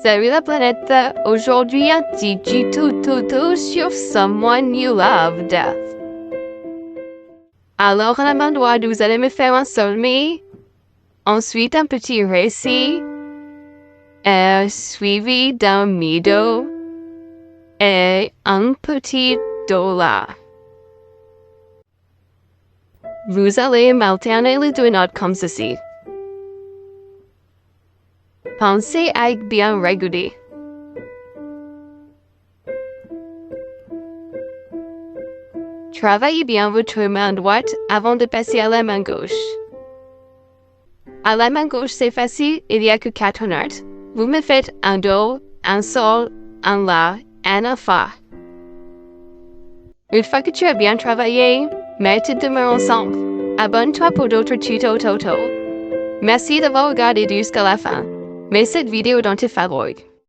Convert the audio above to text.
Salut la planète! Aujourd'hui, un petit tuto sur Someone You Loved. Alors, à la main droite, vous allez me faire un sol mi, ensuite un petit récit, suivi d'un mi-do et un petit do la. Vous allez alterner les deux notes comme ceci. Pensez à être bien régulier. Travaillez bien votre main droite avant de passer à la main gauche. À la main gauche, c'est facile, il n'y a que 4 notes. Vous me faites un do, un sol, un la et un fa. Une fois que tu as bien travaillé, mets tes deux mains ensemble. Abonne-toi pour d'autres tutos. Merci d'avoir regardé jusqu'à la fin. Mets cette vidéo dans tes favoris.